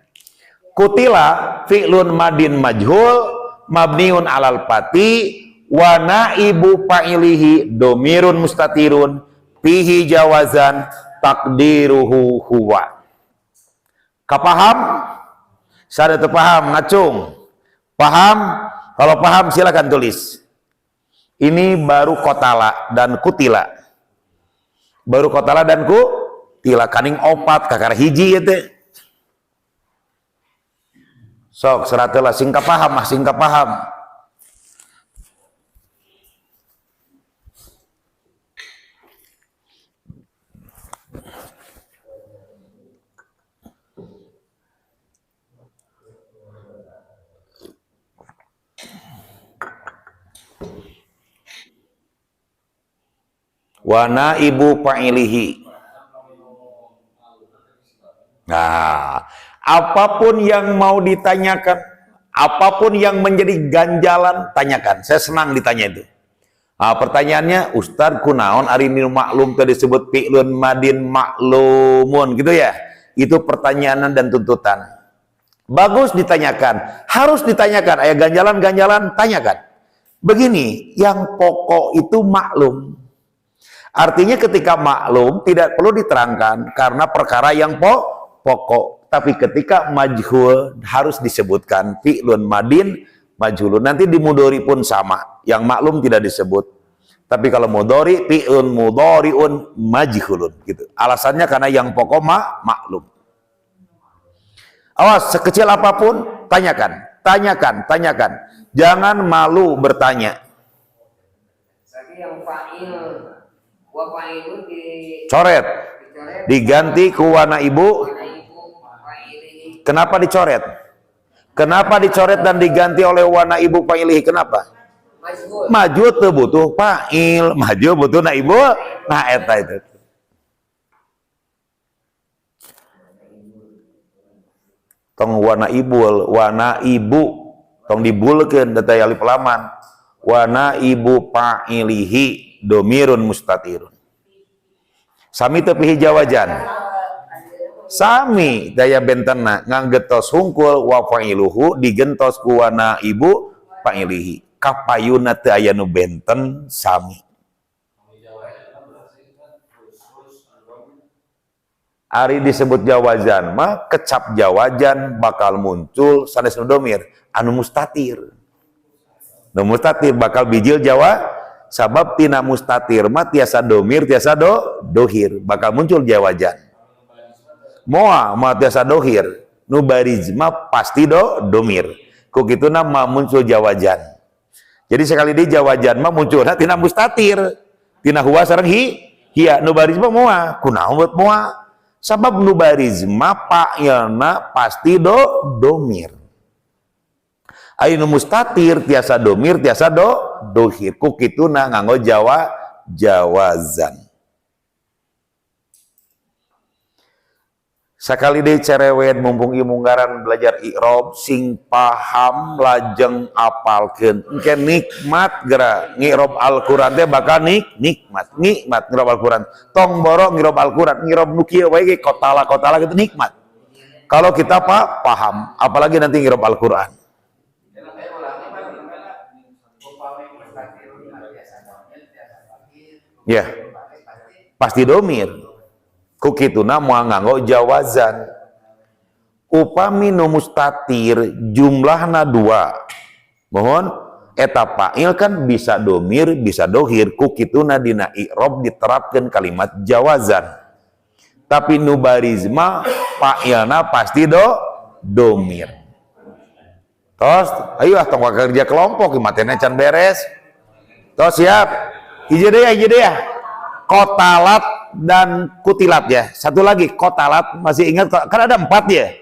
Kutila fi'lun madin majhul mabniun alal fati wa naibu fa'ilihi domirun mustatirun fihi jawazan takdiruhu huwa. Kapaham? Sada teu paham ngacung. Paham? Kalau paham silakan tulis. Ini baru kotala dan kutila. Baru kotala dan kutila kaning opat kakar hiji teh. Sok seratelah singkap paham, singkap paham. Wana ibu fa'ilihi. Nah, apapun yang mau ditanyakan, apapun yang menjadi ganjalan, tanyakan. Saya senang ditanya itu. Nah, pertanyaannya, Ustadz kunaon ari nu maklum tadi disebut fi'lun madin maklumun gitu ya. Itu pertanyaan dan tuntutan. Bagus ditanyakan, harus ditanyakan. Ayah ganjalan-ganjalan tanyakan. Begini, yang pokok itu maklum. Artinya ketika maklum tidak perlu diterangkan karena perkara yang pokok. Tapi ketika majhul harus disebutkan fi'lun madin majhulun. Nanti di mudhari pun sama. Yang maklum tidak disebut. Tapi kalau mudhari fi'lun mudhari'un majhulun gitu. Alasannya karena yang pokok maklum. Awas, sekecil apapun tanyakan, tanyakan. Jangan malu bertanya. Yang fa'il coret diganti ku wana ibu. Kenapa dicoret? Kenapa dicoret dan diganti oleh wana ibu fa'ilihi? Kenapa? Maju tuh butuh fa'il, maju butuh na ibu. Nah eta itu. Tong wana ibu tong dibulkeun data alif laman. Wana ibu fa'ilihi domirun mustatirun. Sami teu pihi jawajan. Sami daya bentena nganggetos hungkul wa fa'iluhu digentos ku wana ibu fa'ilihi. Kapayuna teu aya nu benten sami. Ari disebut jawajan mah kecap jawajan bakal muncul sanes nu domir anu mustatir. Nu mustatir bakal bijil jawa sabab tina mustatir mah tiasa domir tiasa dohir bakal muncul jawajan. Moa mah tiasa dohir, nu bariz mah pasti domir. Ku kituna mah muncul jawajan. Jadi sekali di jawajan mah munculna tina mustatir, tina huwa sareng hiya. Nu bariz mah moa, kunaon buat moa? Sabab nu bariz mah fa'ilna pasti domir. Ainu mustatir tiasa domir tiasa dohir. Ku kituna nganggo jawazan. Sakali deui cerewet mumpung ieu munggaran belajar i'rab sing paham lajeng apalkeun. Engke nikmat geura ngirab Al-Qur'an teh bakal nikmat ngirab Al-Qur'an. Tong boro ngirab Al-Qur'an, ngirab nu kieu wae ge kotala gitu nikmat. Kalau kita paham, apalagi nanti ngirab Al-Qur'an. Ya, pasti domir. Kukituna moal nganggo jawazan. Upami nu mustatir jumlahna 2. Mohon eta fa'il kan bisa domir, bisa dohir. Kukituna dina i'rab diterapkeun kalimat jawazan. Tapi nu barizma fa'ilna pasti domir. Tos, ayo tong kerja kelompok matena can beres. Tos siap. Hiji deh ya. Kotalat dan kutilat ya. Satu lagi kotalat, masih ingat kan ada 4 ya.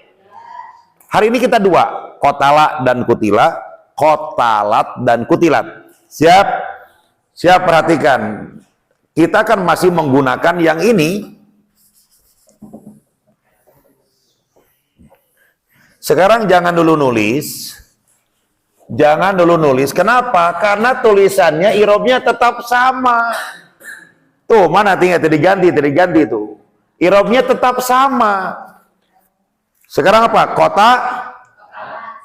Hari ini kita 2, kotala dan kutila, kotalat dan kutilat. Siap? Siap, perhatikan. Kita kan masih menggunakan yang ini. Sekarang jangan dulu nulis. Jangan dulu nulis. Kenapa? Karena tulisannya irobnya tetap sama. Tuh, mana tinggal diganti tuh. Irobnya tetap sama. Sekarang apa?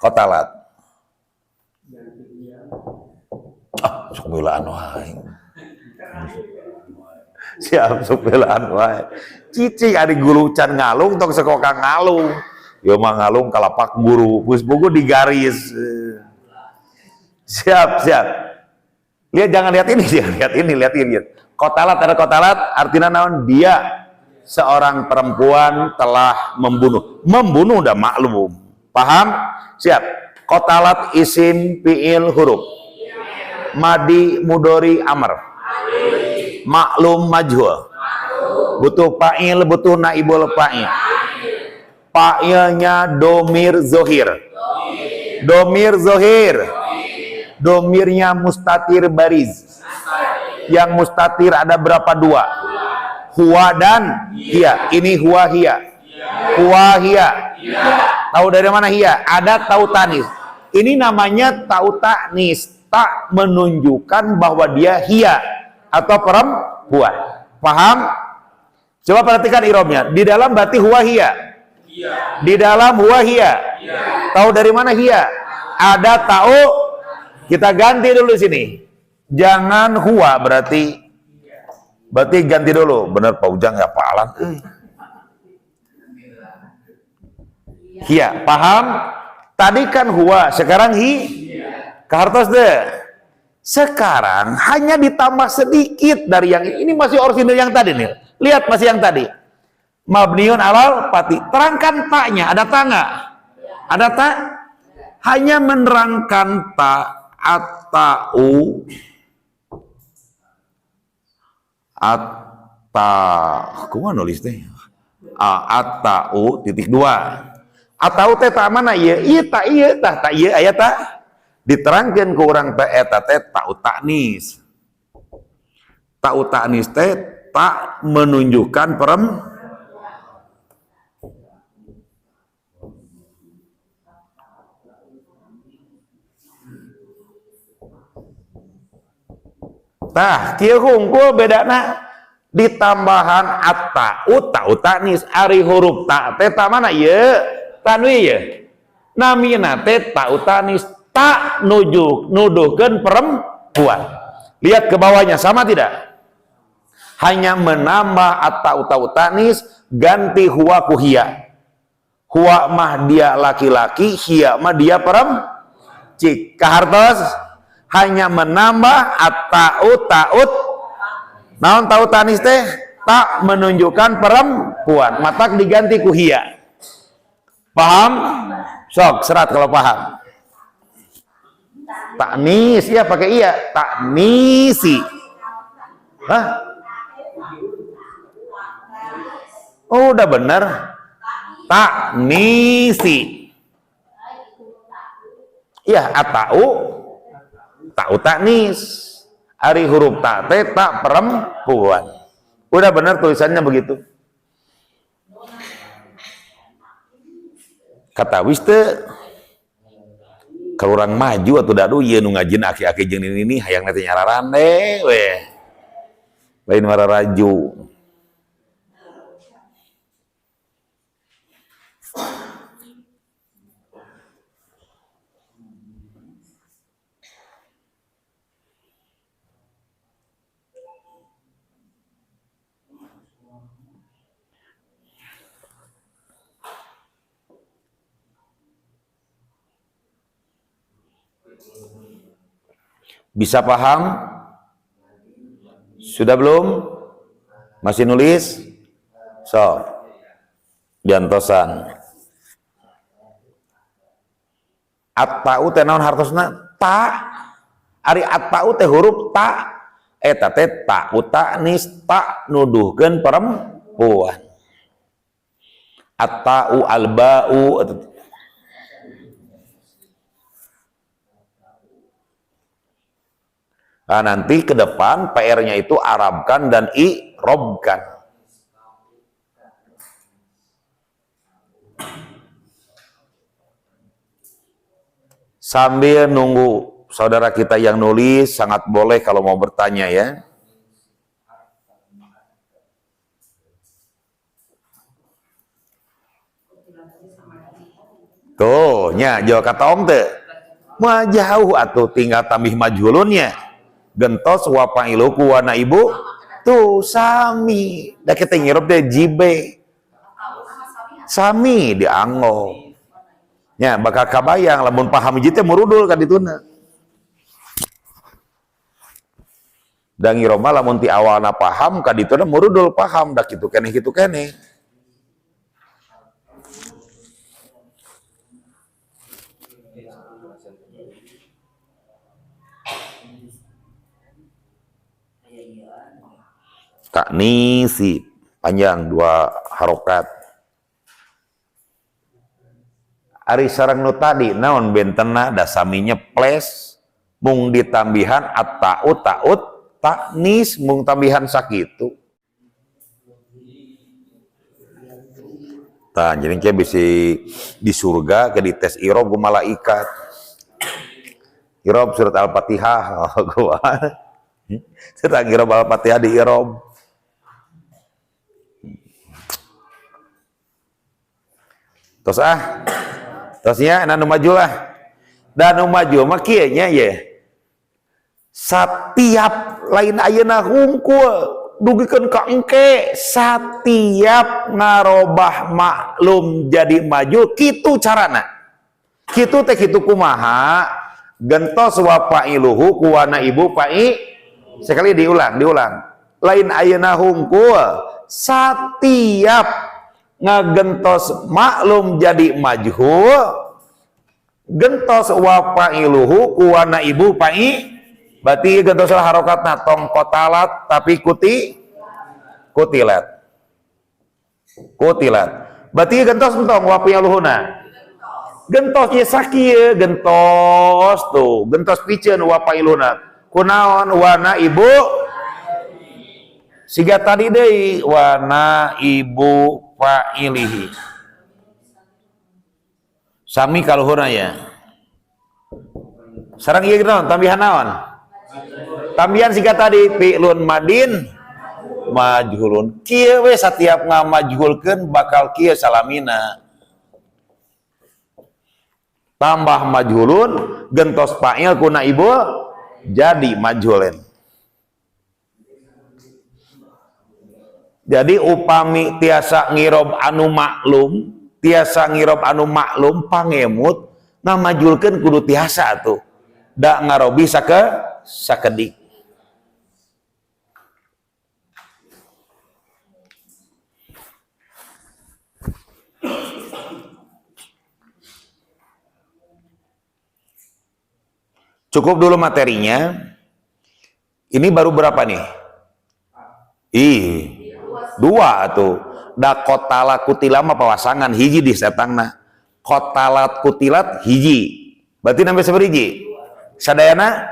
Kotalat. Sok milaan wae. Siap supilan wae. Cicing ari guru can ngalung tong sekoka ngalung. Yo mah ngalung kalapak guru, geus buku digaris. Siap. Lihat jangan lihat ini, lihat ini. Kotalat ada kotalat artinya naon? Dia seorang perempuan telah membunuh. Membunuh udah maklum. Paham? Siap. Kotalat isim fiil huruf. Madi mudori amr. Maklum majhul. Butuh fa'il, butuh naibul fa'il. Fa'ilnya domir zohir. Domirnya mustatir bariz. Yang mustatir ada berapa? Dua. Huwa dan hiya. Ini huwa hiya. Tahu dari mana hiya? Ada tahu tanis. Ini namanya tahu tanis. Tak menunjukkan bahwa dia hiya atau perempuan. Paham? Coba perhatikan irobnya. Di dalam berarti huwa hiya. Di dalam huwa hiya. Tahu dari mana hiya? Ada tahu. Kita ganti dulu sini. Jangan huwa berarti ganti dulu. Bener Pak Ujang ya Pak Alan. Hiya. Paham? Tadi kan huwa, sekarang Kahartos deh. Sekarang hanya ditambah sedikit dari yang ini masih orisinil yang tadi nih. Lihat masih yang tadi. Mabniun alal pati. Terangkan taknya. Ada tak nggak? Ada tak? Hanya menerangkan tak atau kumaha nulis teh? Atau titik dua. Atau teh tak mana ya? Iya tak iya aya tak? Diterangkan ke orang teh eta teh ta'u ta'nis. Ta'u ta'nis teh tak menunjukkan tah kieu hungkul bedana ditambahan ta'u ta'nis ari huruf ta teh ta mana ieu? Tanwi ye. Namina teh ta'u ta'nis tak nuduhkeun perempuan. Lihat ke bawahnya sama tidak? Hanya menambah ta'u ta'nis ganti huwa ku hiya. Huwa mah dia laki-laki, hiya mah dia perempuan. Cik kahartos hanya menambah ta'u naon ta'u ta'nis teh tak menunjukkan perempuan, mata diganti ku hiya. Paham? Sok serat kalau paham. Taknis ya pakai iya, taknisi. Hah? Oh, udah bener. Taknisi. Iya, ta'u taknis. Ari huruf ta teh tak perempuan. Udah bener tulisannya begitu. Kata wis teu kalau orang maju atau dadu ieu nu ngajin aki-aki jeung ini hayang teh nyararan deh we. Lain wararaju. Bisa paham? Sudah belum? Masih nulis? So, diantosan. At-ta'u teh naon hartosna? Ta. Ari at-ta'u teh huruf ta. Eta teh ta'u ta'nis ta nuduhkeun perempuan. At-ta'u al-ba'u. Nah, nanti ke depan PR-nya itu arabkan dan i'robkan. Sambil nunggu saudara kita yang nulis, sangat boleh kalau mau bertanya ya. Tuh, nya jauh kata om teh. Mah jauh atuh tinggal tambih majhulunnya. Gentos wa fa'iluku wa naibu tuh sami da kita ngirup deh jibe sami dianggo nya bakal kabayang lamun paham hiji teh murudul ka dituna da ngirob mah lamun ti awalna paham ka dituna murudul paham da kitu keneh taknisi panjang 2 harokat ari sareng nu tadi naon bentena da sami nyeples mung ditambihan at-ta'ut ta'ut taknis mung tambihan sakitu tah jadi ke bisi di surga ke di tes irob ku malaikat irob surat al-fatihah gua surat irob al-fatihah di irob terusnya anu maju lah dan anu maju mah kieu nya ye satiap lain ayeuna hungkul dugikeun ka engke satiap ngarobah maklum jadi maju kitu carana kitu teh kitu kumaha gentos wa fa'iluhu kuwana ibu fa'i sekali diulang lain ayeuna hungkul satiap ngagentos maklum jadi majhul gentos wa fa'iluhu kuwana ibu fa'i berarti gentos harokatna tong kotalat tapi kutilat berarti gentos tong wa fa'iluhuna gentos ye sakieu gentos tuh gentos piceun wa fa'iluhuna kunaon wana ibu siga tadi deui wana ibu fa'ilihi sami kaluhurna ya sareng ieu naon tambihan naon tambihan siga tadi fi'lun madin majhulun kieu we satiap ngamajhulkeun bakal kieu salamina tambah majhulun gentos fa'il kuna ibu jadi majhulen. Jadi upami tiasa ngirob anu maklum pangemut ngamajulkeun kudu tiasa tuh da ngarobi sakedik cukup dulu materinya ini baru berapa nih dua tuh da kotala kutilam apa pasangan hiji di setangna kotalat kutilat hiji berarti nambah seberiji sadayana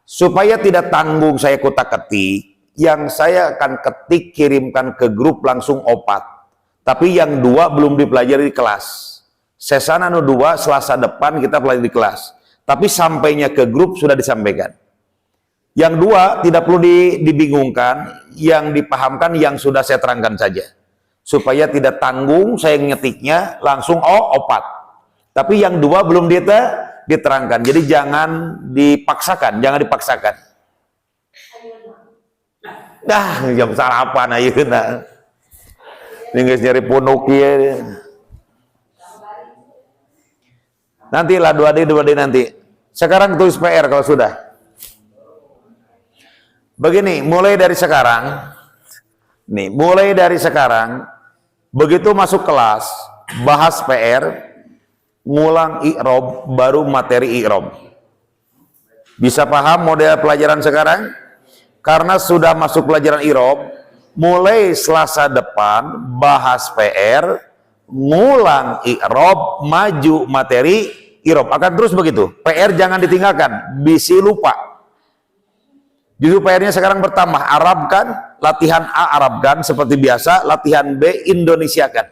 supaya tidak tanggung saya kutak ketik yang saya akan ketik kirimkan ke grup langsung 4 tapi yang 2 belum dipelajari di kelas sesana nu 2 Selasa depan kita pelajari di kelas tapi sampainya ke grup sudah disampaikan. Yang 2 tidak perlu dibingungkan, yang dipahamkan yang sudah saya terangkan saja. Supaya tidak tanggung saya ngetiknya langsung opat. Tapi yang 2 belum diterangkan. Jadi jangan dipaksakan, jam sarapan ayeuna. Ini geus nyari punuk ieu. Nanti lah 2D nanti. Sekarang tulis PR kalau sudah. Begini, mulai dari sekarang, begitu masuk kelas, bahas PR, ngulang i'rob, baru materi i'rob. Bisa paham model pelajaran sekarang? Karena sudah masuk pelajaran i'rob, mulai Selasa depan, bahas PR, ngulang i'rob, maju materi i'rob. Akan terus begitu. PR jangan ditinggalkan, bisi lupa. Justru PR-nya sekarang bertambah, Arabkan, latihan A Arabkan seperti biasa, latihan B Indonesiakan.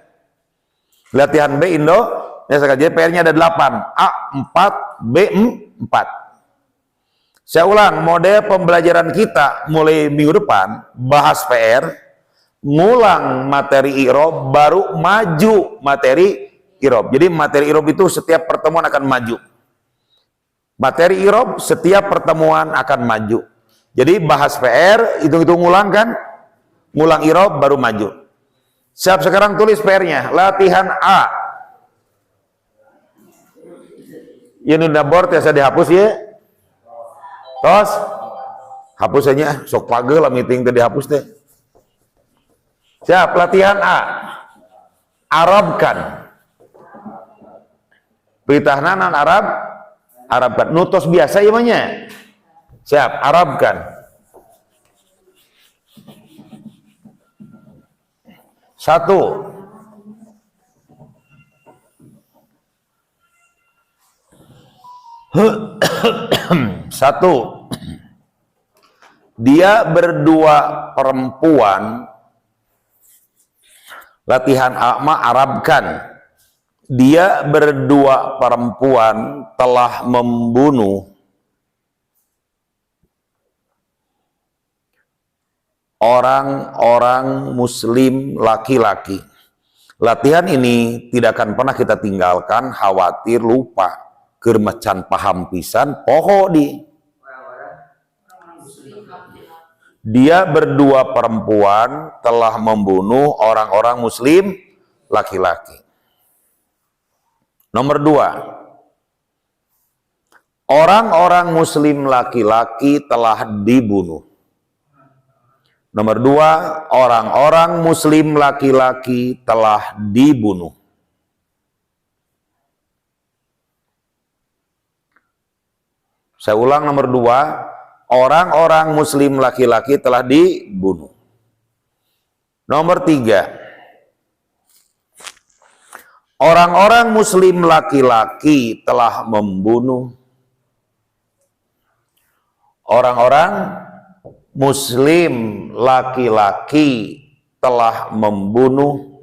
Latihan B Indonesia, jadi PR-nya ada 8, A 4, B 4. Saya ulang, model pembelajaran kita mulai minggu depan, bahas PR, ngulang materi i'rob, baru maju materi i'rob. Jadi materi i'rob itu setiap pertemuan akan maju. Materi i'rob setiap pertemuan akan maju. Jadi bahas PR, hitung-hitung ngulang kan, ngulang irob baru maju. Siap, sekarang tulis PR-nya. Latihan A. Ini udah board ya, saya dihapus ya. Tos, hapus aja, sok pagel lah meeting tadi dihapus deh. Siap, latihan A. Arabkan. Pitahnanan Arab, Arabkan. Nutos biasa ya namanya. Siap, Arabkan. Satu. Satu. Dia berdua perempuan. Latihan A'ma, Arabkan. Dia berdua perempuan telah membunuh orang-orang muslim laki-laki. Latihan ini tidak akan pernah kita tinggalkan, khawatir lupa, kermecan paham pisan, poho di. Dia berdua perempuan telah membunuh orang-orang muslim laki-laki. Nomor 2. Orang-orang muslim laki-laki telah dibunuh. Nomor 2. Orang-orang muslim laki-laki telah dibunuh. Saya ulang, nomor 2. Orang-orang muslim laki-laki telah dibunuh. Nomor 3. Orang-orang muslim laki-laki telah membunuh orang-orang muslim laki-laki telah membunuh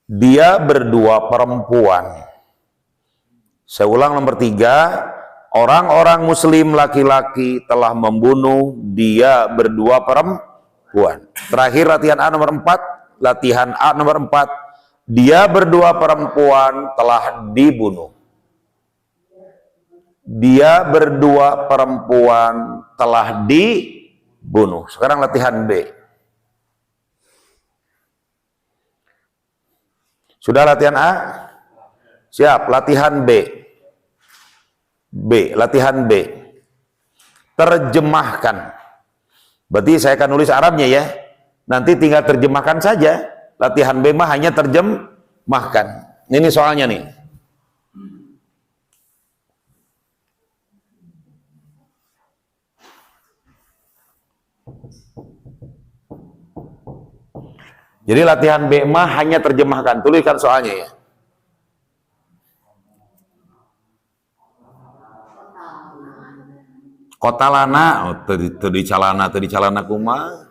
dia berdua perempuan. Saya ulang, nomor 3. Orang-orang muslim laki-laki telah membunuh dia berdua perempuan. Terakhir latihan A nomor 4. Latihan A nomor 4. Dia berdua perempuan telah dibunuh. Dia berdua perempuan telah dibunuh. Sekarang latihan B. Sudah latihan A? Siap, latihan B. Latihan B. Terjemahkan. Berarti saya akan nulis Arabnya ya. Nanti tinggal terjemahkan saja. Latihan B mah hanya terjemahkan. Ini soalnya nih. Jadi latihan B mah hanya terjemahkan. Tuliskan soalnya ya. Kotalana, oh, tadi calana kumaha.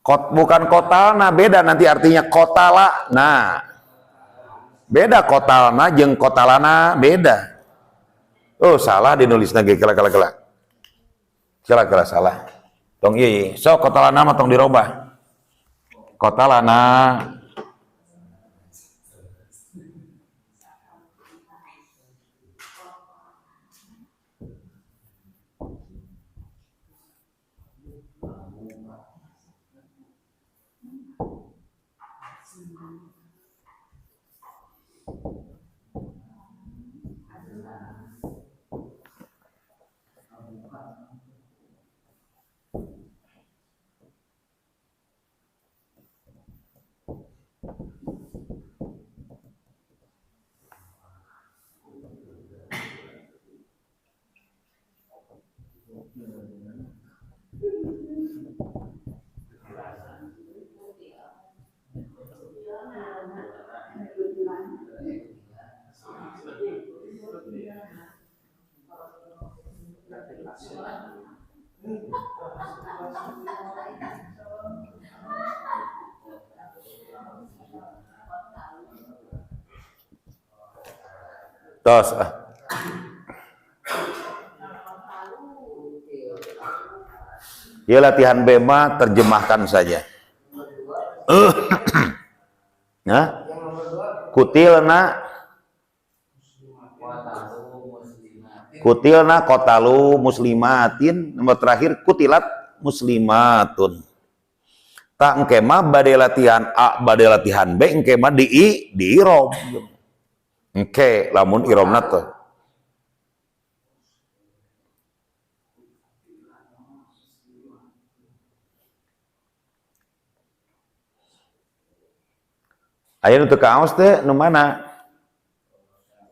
Bukan kotalna, beda nanti artinya kotala. Nah, beda kotalna jeung kotalana, beda. Oh, salah dinulis lagi, kela salah. Tong iya, so kotalana mah tong dirobah. Kotalana. Tos. Ya latihan B mah terjemahkan saja. Nah, kutilna kotalu muslimatin, nomor terakhir kutilat muslimatun. Tak engke mah bade latihan A bade latihan B, engke mah di irob. Engke lamun irobna teh. Aya nu teu kaos teh nu mana?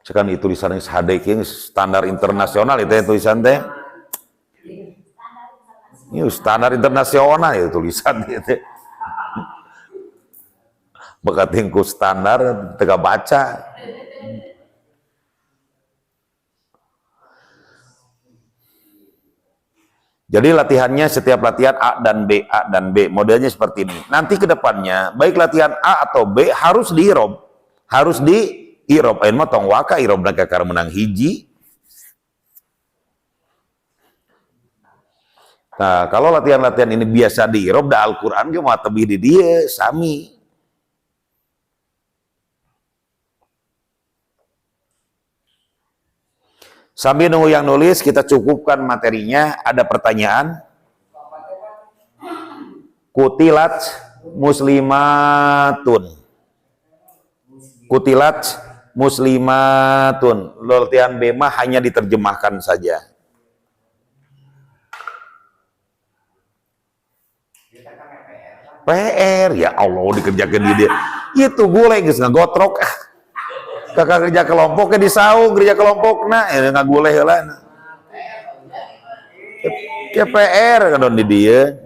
Cekan itu tulisan sadek standar internasional itu tulisan teh. Ini standar internasional itu tulisan itu. Bekating ku standar teu baca. Jadi latihannya setiap latihan A dan B, A dan B. Modelnya seperti ini. Nanti ke depannya, baik latihan A atau B harus di irob. Harus di irob. Ain mah tong waka irob kakar menang hiji. Nah, kalau latihan-latihan ini biasa di irob, da Al-Quran ge mah tebih di dia, sami. Sambil nunggu yang nulis, kita cukupkan materinya. Ada pertanyaan? Kutilat muslimatun. Kutilat muslimatun. Latihan B mah hanya diterjemahkan saja. PR, ya Allah dikerjakan di dia. Itu boleh geus ngagotrok. Kakak kerja kelompoknya disaung, kerja kelompok nah, nggak boleh lah. KPR kan di dia.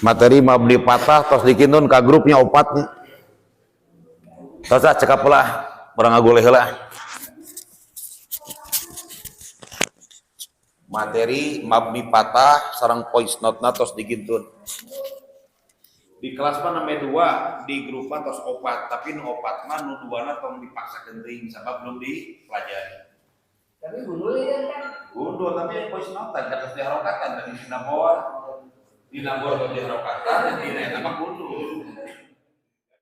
Materi mabni patah tos dikintun ka grupnya opatnya. Tos cekap lah, urang ngagoleh heula. Materi mabni patah sareng voice note-na tos dikintun. Di kelas mah name 2, di grup mah tos opat, tapi nu opat mah nu duana tong dipaksakeun teuing sabab belum dipelajari. Tapi gundul ya kan? Gundul tapi voice note kan harus diharokatan dari sina bawah. Di nambor atau di harokatan, di nama gundul.